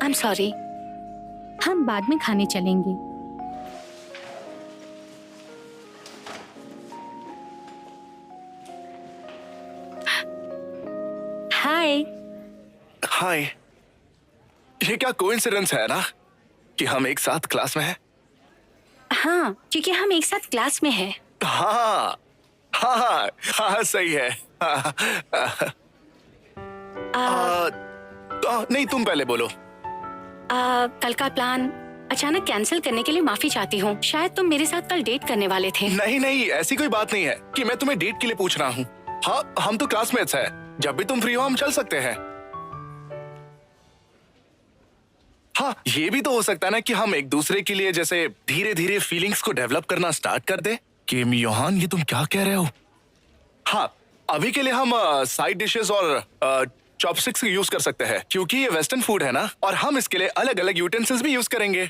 I am sorry, हम बाद में खाने चलेंगे। हाय। हाय। ये क्या कोइंसिडेंस है ना कि हम एक साथ क्लास में हैं? हाँ, क्योंकि हम एक साथ क्लास में हैं। हाँ हाँ हाँ हाँ, सही है। नहीं, तुम पहले बोलो। कल का प्लान अचानक कैंसिल करने के लिए माफी चाहती हूँ। शायद तुम मेरे साथ कल डेट करने वाले थे। नहीं नहीं, ऐसी कोई बात नहीं है कि मैं तुम्हें डेट के लिए पूछ रहा हूँ। हाँ, हम तो क्लासमेट्स हैं। जब भी तुम फ्री हो हम चल सकते हैं। हाँ, ये भी तो हो सकता है ना कि हम एक दूसरे के लिए जैसे धीरे धीरे फीलिंग्स को डेवलप करना स्टार्ट कर दे। किम योहान, ये तुम क्या कह रहे हो? हाँ, अभी के लिए हम साइड डिशेस और चॉपस्टिक्स यूज कर सकते हैं क्योंकि ये वेस्टर्न फूड है ना, और हम इसके लिए अलग अलग यूटेंसिल्स भी यूज करेंगे।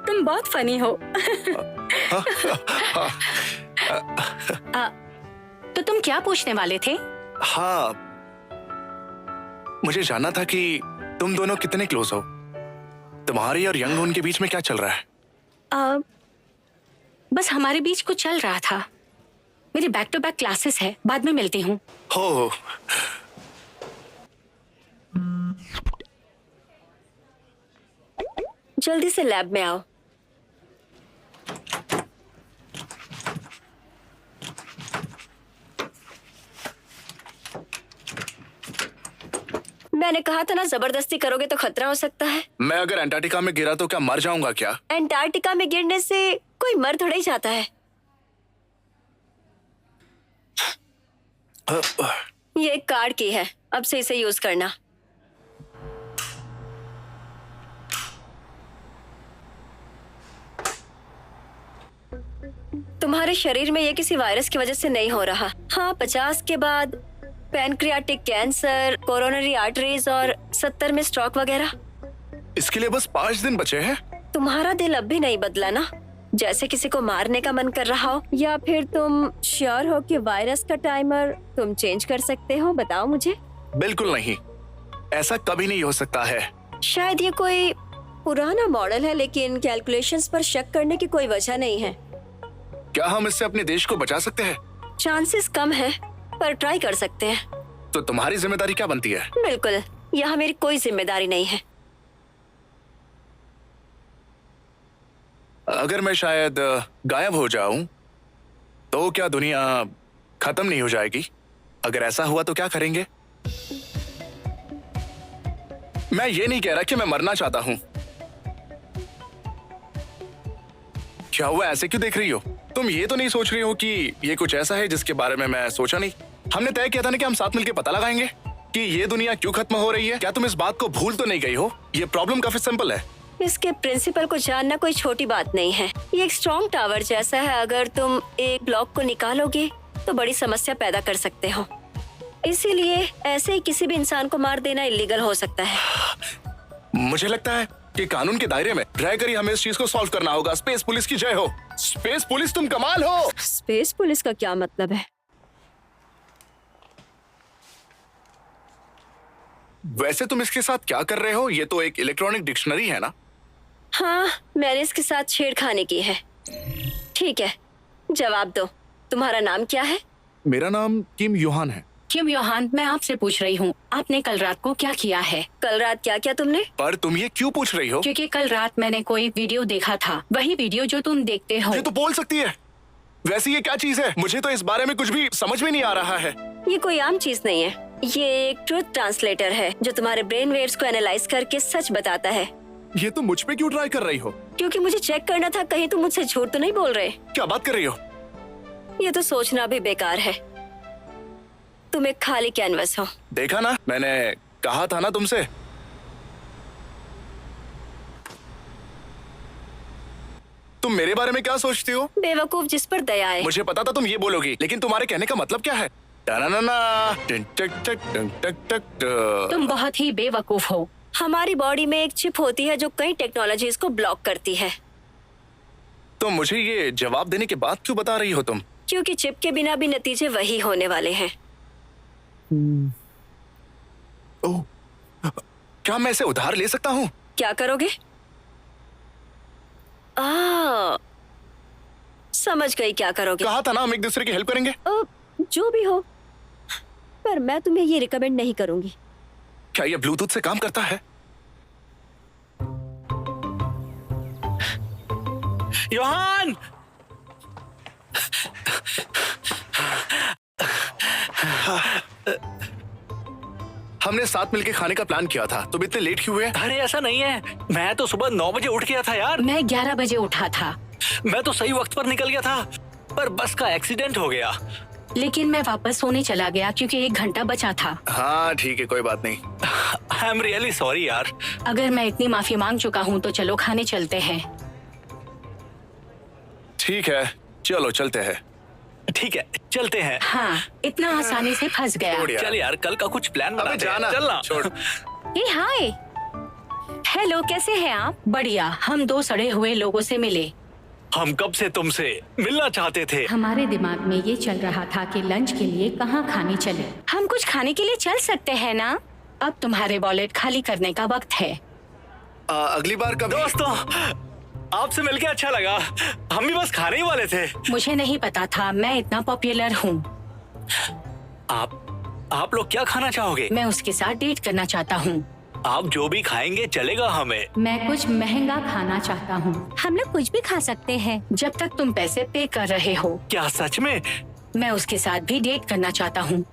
तुम बहुत फनी हो। तो तुम क्या पूछने वाले थे? हाँ, मुझे जानना था कि तुम दोनों कितने क्लोज हो। तुम्हारी और यंग होन के बीच में क्या चल रहा है? बस हमारे बीच कुछ चल रहा था। मेरी बैक टू बैक क्लासेस है, बाद में मिलती हूँ। हो, जल्दी से लैब में आओ। मैंने कहा था ना, जबरदस्ती करोगे तो खतरा हो सकता है। मैं अगर अंटार्कटिका में गिरा तो क्या मर जाऊंगा क्या? अंटार्कटिका में गिरने से कोई मर थोड़ा ही जाता है। ये एक कार्ड की है, अब से इसे यूज करना। तुम्हारे शरीर में ये किसी वायरस की वजह से नहीं हो रहा। हाँ, 50 के बाद पैनक्रियाटिक कैंसर, कोरोनरी आर्टरीज और 70 में स्ट्रोक वगैरह। इसके लिए बस 5 दिन बचे हैं। तुम्हारा दिल अब भी नहीं बदला ना? जैसे किसी को मारने का मन कर रहा हो, या फिर तुम श्योर हो कि वायरस का टाइमर तुम चेंज कर सकते हो? बताओ मुझे। बिल्कुल नहीं, ऐसा कभी नहीं हो सकता है। शायद ये कोई पुराना मॉडल है, लेकिन कैलकुलेशंस पर शक करने की कोई वजह नहीं है। क्या हम इससे अपने देश को बचा सकते हैं? चांसेस कम है, पर ट्राई कर सकते हैं। तो तुम्हारी जिम्मेदारी क्या बनती है? बिल्कुल, यहाँ मेरी कोई जिम्मेदारी नहीं है। अगर मैं शायद गायब हो जाऊं तो क्या दुनिया खत्म नहीं हो जाएगी? अगर ऐसा हुआ तो क्या करेंगे? मैं ये नहीं कह रहा कि मैं मरना चाहता हूं। क्या हुआ, ऐसे क्यों देख रही हो? तुम ये तो नहीं सोच रही हो कि ये कुछ ऐसा है जिसके बारे में मैं सोचा नहीं? हमने तय किया था ना कि हम साथ मिलकर पता लगाएंगे कि ये दुनिया क्यों खत्म हो रही है। क्या तुम इस बात को भूल तो नहीं गई हो? ये प्रॉब्लम काफी सिंपल है। इसके प्रिंसिपल को जानना कोई छोटी बात नहीं है। ये एक स्ट्रॉन्ग टावर जैसा है। अगर तुम एक ब्लॉक को निकालोगे तो बड़ी समस्या पैदा कर सकते हो। इसीलिए ऐसे ही किसी भी इंसान को मार देना इलीगल हो सकता है। मुझे लगता है कि कानून के दायरे में रहकर ही हमें इस चीज को सॉल्व करना होगा। स्पेस पुलिस की जय हो। स्पेस पुलिस, तुम कमाल हो। स्पेस पुलिस का क्या मतलब है? वैसे तुम इसके साथ क्या कर रहे हो? ये तो एक इलेक्ट्रॉनिक डिक्शनरी है ना? हाँ, मैंने इसके साथ छेड़खानी की है। ठीक है, जवाब दो। तुम्हारा नाम क्या है? मेरा नाम किम योहान है। किम योहान, मैं आपसे पूछ रही हूँ, आपने कल रात को क्या किया है? कल रात क्या किया तुमने? पर तुम ये क्यों पूछ रही हो? क्योंकि कल रात मैंने कोई वीडियो देखा था, वही वीडियो जो तुम देखते हो। ये तो बोल सकती है। वैसे ये क्या चीज है? मुझे तो इस बारे में कुछ भी समझ में नहीं आ रहा है। ये कोई आम चीज नहीं है। ये एक ट्रूथ ट्रांसलेटर है जो तुम्हारे ब्रेन वेव्स को एनालाइज करके सच बताता है। ये तुम मुझ पे क्यों ट्राई कर रही हो? क्योंकि मुझे चेक करना था कहीं तुम मुझसे झूठ तो नहीं बोल रहे। क्या बात कर रही हो? ये तो सोचना भी बेकार है। तुम एक खाली कैनवस हो। देखा ना, मैंने कहा था ना तुमसे। तुम मेरे बारे में क्या सोचती हो? बेवकूफ जिस पर दया है। मुझे पता था तुम ये बोलोगी, लेकिन तुम्हारे कहने का मतलब क्या है? तुम बहुत ही बेवकूफ हो। हमारी बॉडी में एक चिप होती है जो कई टेक्नोलॉजीज को ब्लॉक करती है। तो मुझे ये जवाब देने के बाद क्यों बता रही हो तुम? क्योंकि चिप के बिना भी नतीजे वही होने वाले हैं। ओह, क्या मैं इसे उधार ले सकता हूँ? क्या करोगे? समझ गई, क्या करोगे? कहा था ना हम एक दूसरे की हेल्प करेंगे। जो भी हो, पर मैं तुम्हें ये रिकमेंड नहीं करूंगी। क्या ये ब्लूटूथ से काम करता है? योहान! हमने साथ मिलके खाने का प्लान किया था, तुम इतने लेट क्यों हुए? अरे ऐसा नहीं है, मैं तो सुबह 9 बजे उठ गया था यार। मैं 11 बजे उठा था, मैं तो सही वक्त पर निकल गया था, पर बस का एक्सीडेंट हो गया। लेकिन मैं वापस सोने चला गया क्योंकि 1 घंटा बचा था। हाँ ठीक है, कोई बात नहीं। आई एम रियली सॉरी यार। अगर मैं इतनी माफी मांग चुका हूँ तो चलो खाने चलते हैं। ठीक है, चलो चलते हैं। ठीक है, चलते हैं। हाँ, इतना आसानी से फंस गया। छोड़ यार। चल यार, कल का कुछ प्लान अबे बनाते हैं। जाना, चलना। छोड़। ए हाय, हेलो, कैसे हैं आप? बढ़िया। हम 2 सड़े हुए लोगों से मिले। हम कब से तुमसे मिलना चाहते थे। हमारे दिमाग में ये चल रहा था कि लंच के लिए कहाँ खाने चले। हम कुछ खाने के लिए चल सकते हैं ना? अब तुम्हारे वॉलेट खाली करने का वक्त है। अगली बार कभी। दोस्तों, आपसे मिलके अच्छा लगा। हम भी बस खाने ही वाले थे। मुझे नहीं पता था मैं इतना पॉपुलर हूँ। आप लोग क्या खाना चाहोगे? मैं उसके साथ डेट करना चाहता हूँ। आप जो भी खाएंगे चलेगा हमें। मैं कुछ महंगा खाना चाहता हूँ। हम लोग कुछ भी खा सकते हैं जब तक तुम पैसे पे कर रहे हो। क्या सच में? मैं उसके साथ भी डेट करना चाहता हूँ।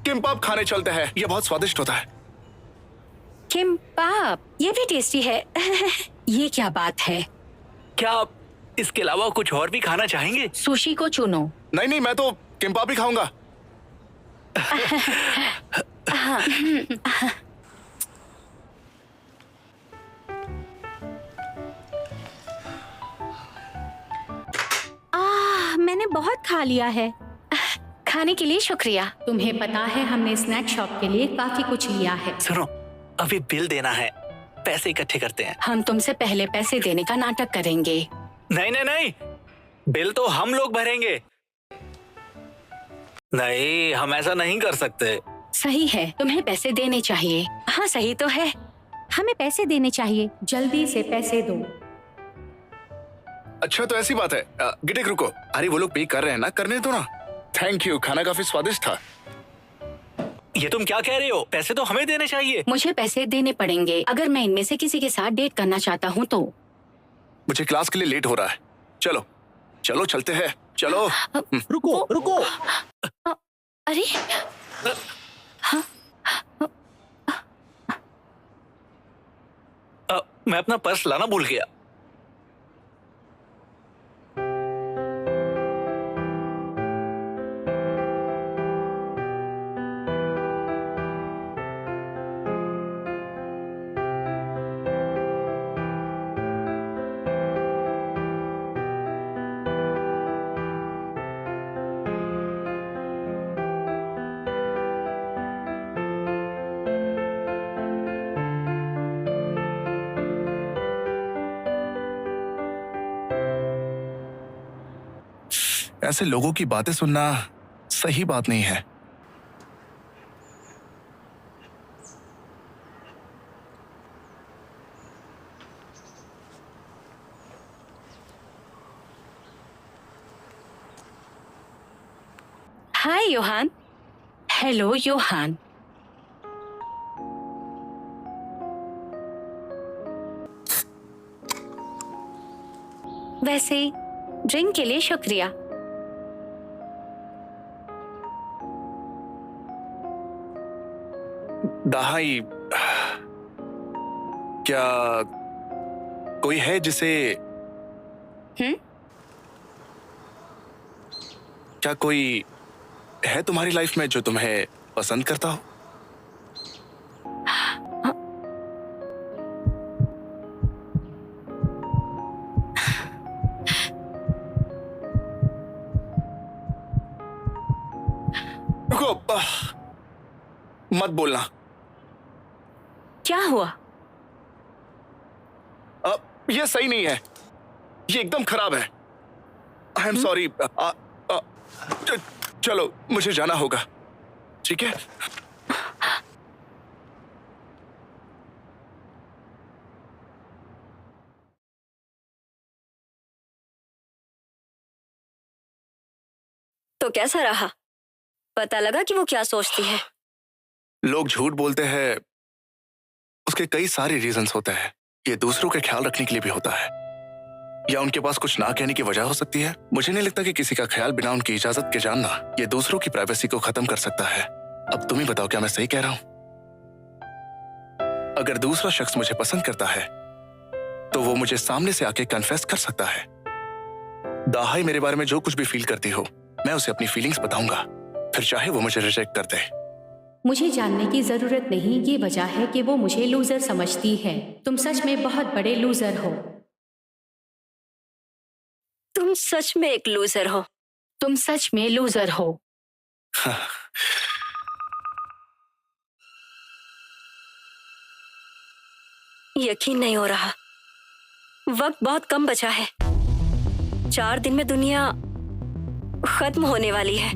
किम्पाप खाने चलते हैं, ये बहुत स्वादिष्ट होता है। किम्पाप, ये भी टेस्टी है। ये क्या बात है? क्या आप इसके अलावा कुछ और भी खाना चाहेंगे? सुशी को चुनो। नहीं नहीं, मैं तो किम्पाप ही खाऊंगा। मैंने बहुत खा लिया है। खाने के लिए शुक्रिया। तुम्हें पता है हमने स्नैक शॉप के लिए काफी कुछ लिया है। सुनो, अभी बिल देना है, पैसे इकट्ठे करते हैं। हम तुमसे पहले पैसे देने का नाटक करेंगे। नहीं नहीं नहीं, बिल तो हम लोग भरेंगे। नहीं, हम ऐसा नहीं कर सकते। सही है, तुम्हें पैसे देने चाहिए। हाँ सही तो है, हमें पैसे देने चाहिए। जल्दी से पैसे दो। अच्छा तो ऐसी बात है। गिटिक रुको, अरे वो लोग पे कर रहे हैं ना, करने दो ना। थैंक यू, खाना काफी स्वादिष्ट था। ये तुम क्या कह रहे हो? पैसे तो हमें देने चाहिए। मुझे पैसे देने पड़ेंगे अगर मैं इनमें से किसी के साथ डेट करना चाहता हूँ तो। मुझे क्लास के लिए लेट हो रहा है। चलो चलो चलते हैं, चलो। रुको रुको। अरे मैं अपना पर्स लाना भूल गया। ऐसे लोगों की बातें सुनना सही बात नहीं है। हाय योहान। हेलो योहान। वैसे ड्रिंक के लिए शुक्रिया। दहाई, क्या कोई है जिसे क्या कोई है तुम्हारी लाइफ में जो तुम्हें पसंद करता हो? रुको, मत बोलना। क्या हुआ? ये सही नहीं है, ये एकदम खराब है। I am sorry. चलो मुझे जाना होगा, ठीक है? तो कैसा रहा? पता लगा कि वो क्या सोचती है? लोग झूठ बोलते हैं, उसके कई सारे रीजंस होते हैं। ये दूसरों का ख्याल रखने के लिए भी होता है, या उनके पास कुछ ना कहने की वजह हो सकती है। मुझे नहीं लगता कि किसी का ख्याल बिना उनकी इजाजत के जानना ये दूसरों की प्राइवेसी को खत्म कर सकता है। अब तुम ही बताओ, क्या मैं सही कह रहा हूं? अगर दूसरा शख्स मुझे पसंद करता है तो वो मुझे सामने से आके कन्फेस कर सकता है। दाहाई मेरे बारे में जो कुछ भी फील करती हो, मैं उसे अपनी फीलिंग्स बताऊंगा, फिर चाहे वो मुझे रिजेक्ट कर दे। मुझे जानने की जरूरत नहीं, ये वजह है कि वो मुझे लूजर समझती है। तुम सच में बहुत बड़े लूजर हो। तुम सच में एक लूजर हो। तुम सच में लूजर हो। यकीन नहीं हो रहा। वक्त बहुत कम बचा है। 4 दिन में दुनिया खत्म होने वाली है।